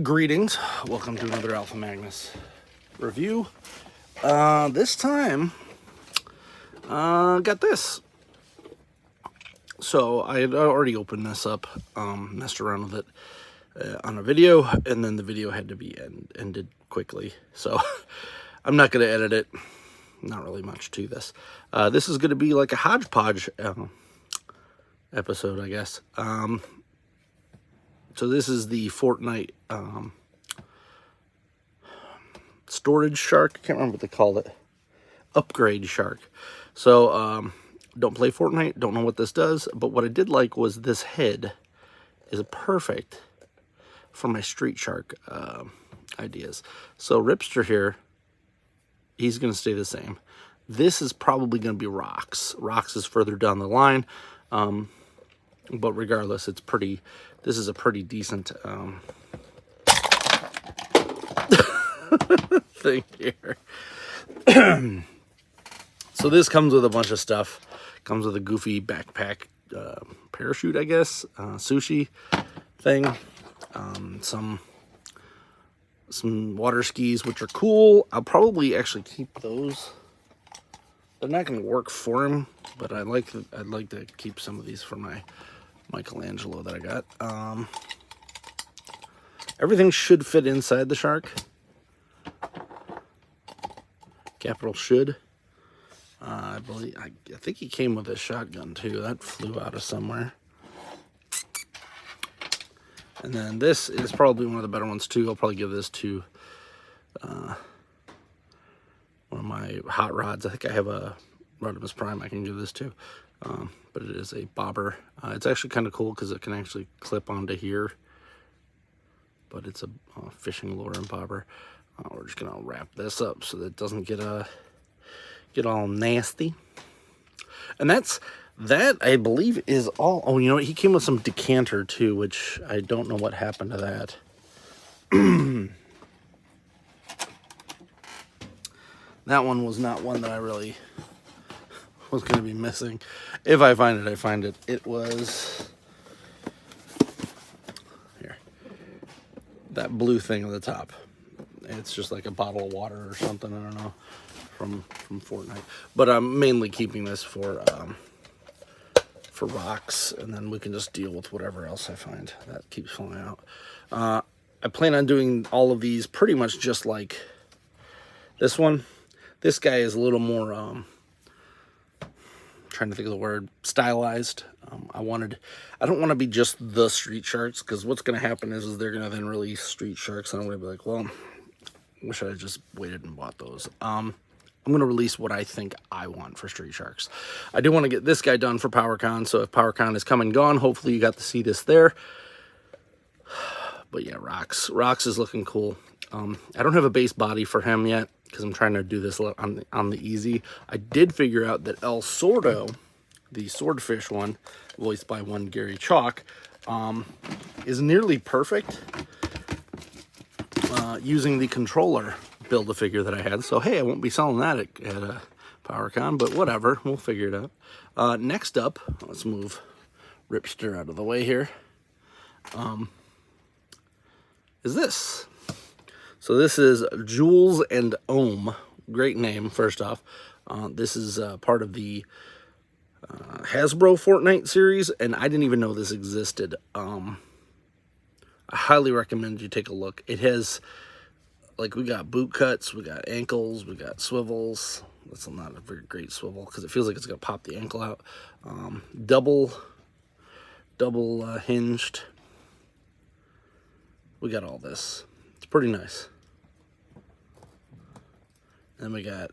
Greetings, welcome to another Alpha Magnus review. This time, got this. So I had already opened this up, messed around with it on a video, and then the video had to be ended quickly. So I'm not going to edit it. Not really much to this. This is going to be like a hodgepodge episode, I guess. So this is the Fortnite storage shark. I can't remember what they called it. Upgrade shark. So don't play Fortnite. Don't know what this does. But what I did like was this head is perfect for my street shark ideas. So Ripster here, he's going to stay the same. This is probably going to be Rocks. Rocks is further down the line. But regardless, it's pretty, this is a pretty decent thing here. So this comes with a bunch of stuff. Comes with a goofy backpack, parachute, I guess, sushi thing, some water skis, which are cool. I'll probably actually keep those. They're not going to work for him, but I'd like to keep some of these for my Michelangelo that I got. Everything should fit inside the shark. Capital should. I think he came with a shotgun too. That flew out of somewhere. And then this is probably one of the better ones too. I'll probably give this to one of my hot rods. I think I have a Rodimus Prime I can give this to. But it is a bobber. It's actually kind of cool because it can actually clip onto here. But it's a fishing lure and bobber. We're just gonna wrap this up so that it doesn't get all nasty. And that I believe is all. Oh, you know what? He came with some decanter too, which I don't know what happened to that. That one was not one that I really was going to be missing. If I find it, I find it. It was here. That blue thing on the top. It's just like a bottle of water or something. I don't know, from Fortnite. But I'm mainly keeping this for rocks, and then we can just deal with whatever else I find that keeps falling out. I plan on doing all of these pretty much just like this one. This guy is a little more, trying to think of the word, stylized. I don't want to be just the street sharks, because what's going to happen is they're going to then release street sharks, and I'm going to be like, well, wish I had just waited and bought those. I'm going to release what I think I want for street sharks. I do want to get this guy done for PowerCon, so if PowerCon is come and gone, hopefully you got to see this there. But yeah, Rocks is looking cool. I don't have a base body for him yet, because I'm trying to do this on the easy. I did figure out that El Sordo, the swordfish one, voiced by one Gary Chalk, is nearly perfect using the controller Build-A-Figure that I had. So, hey, I won't be selling that at PowerCon, but whatever. We'll figure it out. Next up, let's move Ripster out of the way here, is this. So this is Joules and Ohm. Great name, first off. This is part of the Hasbro Fortnite series, and I didn't even know this existed. I highly recommend you take a look. It has, like, we got boot cuts, we got ankles, we got swivels. That's not a very great swivel because it feels like it's going to pop the ankle out. Double hinged. We got all this. It's pretty nice. Then we got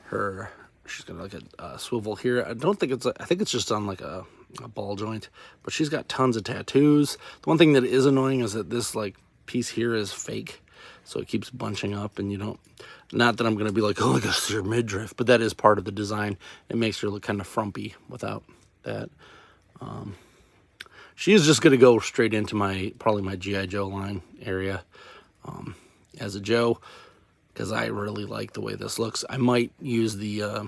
her, she's got like a swivel here. I think it's just on like a ball joint, but she's got tons of tattoos. The one thing that is annoying is that this like piece here is fake, so it keeps bunching up, and you don't, not that I'm going to be like, oh, look at your midriff, but that is part of the design. It makes her look kind of frumpy without that. She is just going to go straight into probably my G.I. Joe line area as a Joe, because I really like the way this looks. I might use the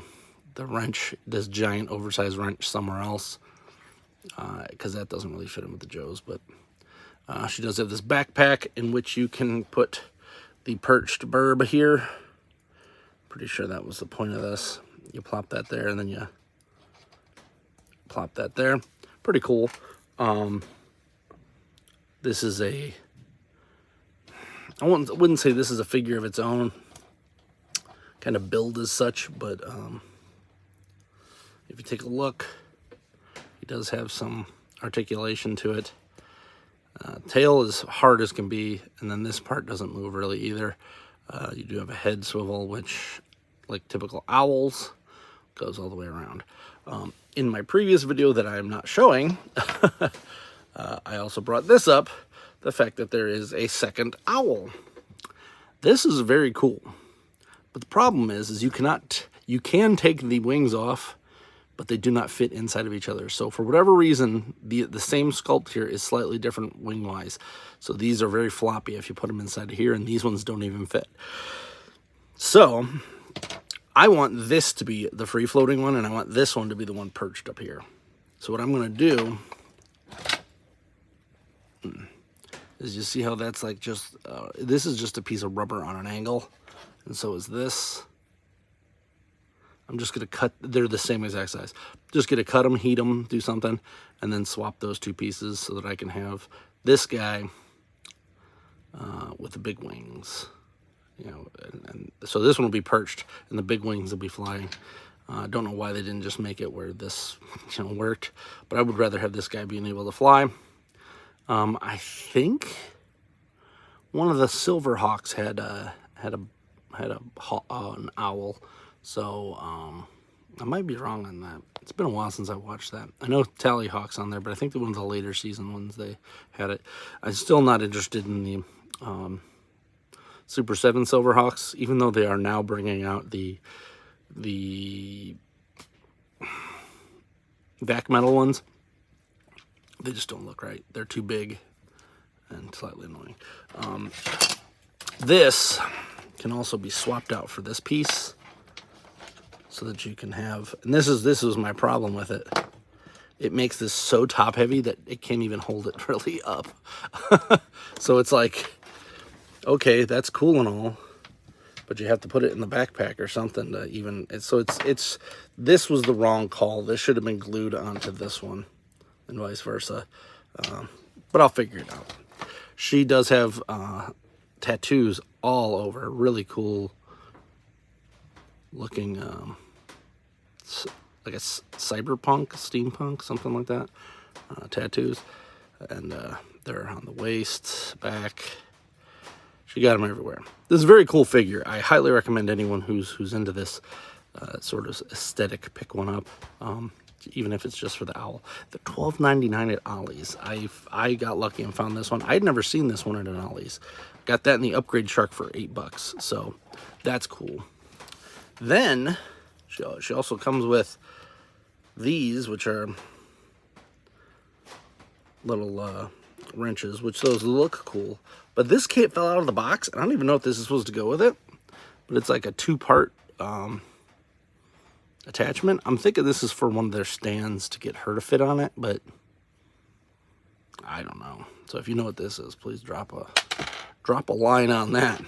wrench, this giant oversized wrench, somewhere else, because that doesn't really fit in with the Joes. But She does have this backpack in which you can put the perched burb here. Pretty sure that was the point of this. You plop that there, and then you plop that there. Pretty cool. This is a, I wouldn't say this is a figure of its own kind of build as such, but if you take a look, he does have some articulation to it. Tail is hard as can be, and then this part doesn't move really either. You do have a head swivel, which, like typical owls, goes all the way around. In my previous video that I am not showing, I also brought this up, the fact that there is a second owl. This is very cool, but the problem is you can take the wings off, but they do not fit inside of each other. So for whatever reason, the same sculpt here is slightly different wing-wise. So these are very floppy if you put them inside of here, and these ones don't even fit. So I want this to be the free-floating one, and I want this one to be the one perched up here. So what I'm gonna do is, you see how that's like just, this is just a piece of rubber on an angle, and so is this. I'm just gonna cut, they're the same exact size. Just gonna cut them, heat them, do something, and then swap those two pieces so that I can have this guy with the big wings. You know, and so this one will be perched, and the big wings will be flying. I don't know why they didn't just make it where this, you know, worked, but I would rather have this guy being able to fly. I think one of the Silverhawks had an owl, so I might be wrong on that. It's been a while since I watched that. I know Tallyhawk's on there, but I think one of the later season ones they had it. I'm still not interested in the Super 7 Silverhawks, even though they are now bringing out the back metal ones. They just don't look right. They're too big and slightly annoying. This can also be swapped out for this piece, so that you can have, and this was my problem with it. It makes this so top heavy that it can't even hold it really up. So it's like, okay, that's cool and all, but you have to put it in the backpack or something to even, this was the wrong call. This should have been glued onto this one and vice versa. But I'll figure it out. She does have tattoos all over, really cool looking, like a cyberpunk, steampunk, something like that, tattoos. And they're on the waist, back. She got them everywhere. This is a very cool figure. I highly recommend anyone who's into this sort of aesthetic, pick one up, even if it's just for the owl. They're $12.99 at Ollie's. I got lucky and found this one. I'd never seen this one at an Ollie's. Got that in the upgrade shark for $8, so that's cool. Then she also comes with these, which are little wrenches, which those look cool. But this kit fell out of the box. I don't even know if this is supposed to go with it, but it's like a two-part attachment. I'm thinking this is for one of their stands to get her to fit on it, but I don't know. So if you know what this is, please drop a line on that.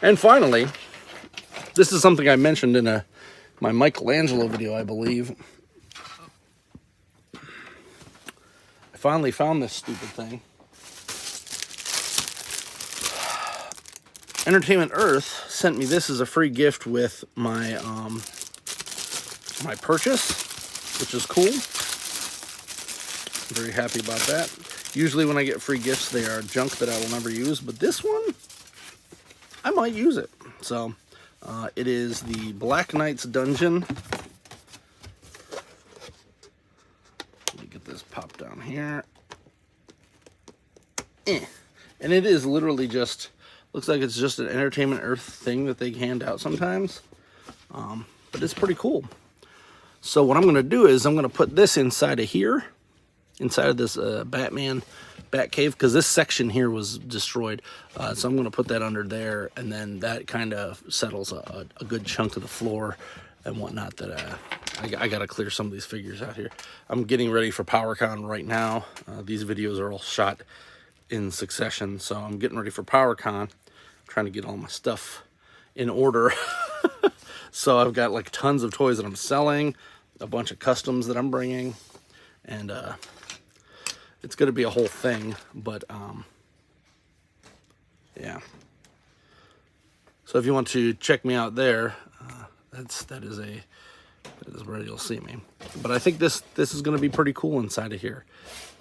And finally, this is something I mentioned in my Michelangelo video, I believe. I finally found this stupid thing. Entertainment Earth sent me this as a free gift with my my purchase, which is cool. I'm very happy about that. Usually when I get free gifts, they are junk that I will never use, but this one, I might use it. So it is the Black Knight's Dungeon. Let me get this popped down here. And it is literally just, looks like it's just an Entertainment Earth thing that they hand out sometimes. But it's pretty cool. So what I'm going to do is I'm going to put this inside of here, inside of this Batman Batcave, because this section here was destroyed. So I'm going to put that under there, and then that kind of settles a good chunk of the floor and whatnot that I got to clear some of these figures out here. I'm getting ready for PowerCon right now. These videos are all shot in succession. So I'm getting ready for PowerCon, trying to get all my stuff in order. So I've got like tons of toys that I'm selling, a bunch of customs that I'm bringing, and it's going to be a whole thing. But yeah. So if you want to check me out there, that is where you'll see me. But I think this is going to be pretty cool inside of here.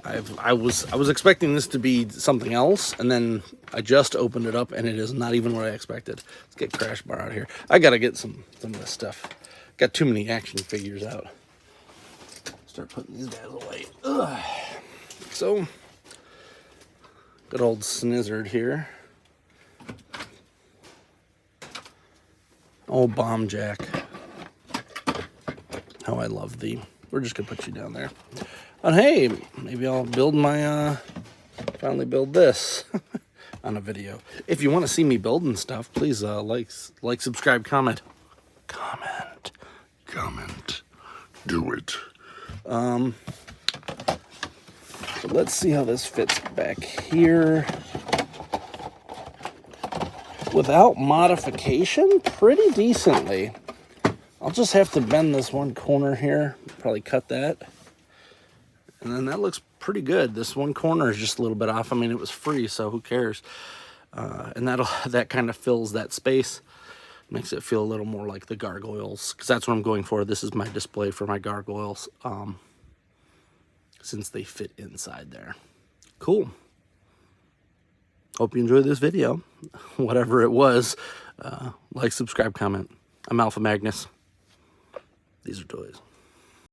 I was expecting this to be something else, and then I just opened it up, and it is not even what I expected. Let's get Crash Bar out of here. I gotta get some of this stuff. Got too many action figures out. Start putting these guys away. Ugh. So, good old Snizzard here. Oh, Bomb Jack. How I love thee. We're just gonna put you down there. And hey, maybe I'll build my, finally build this on a video. If you want to see me building stuff, please like, subscribe, comment. Comment. Do it. So let's see how this fits back here. Without modification, pretty decently. I'll just have to bend this one corner here, probably cut that. And then that looks pretty good. This one corner is just a little bit off. I mean, it was free, so who cares? And that kind of fills that space. Makes it feel a little more like the gargoyles, because that's what I'm going for. This is my display for my gargoyles, since they fit inside there. Cool. Hope you enjoyed this video. Whatever it was, like, subscribe, comment. I'm Alpha Magnus. These are toys.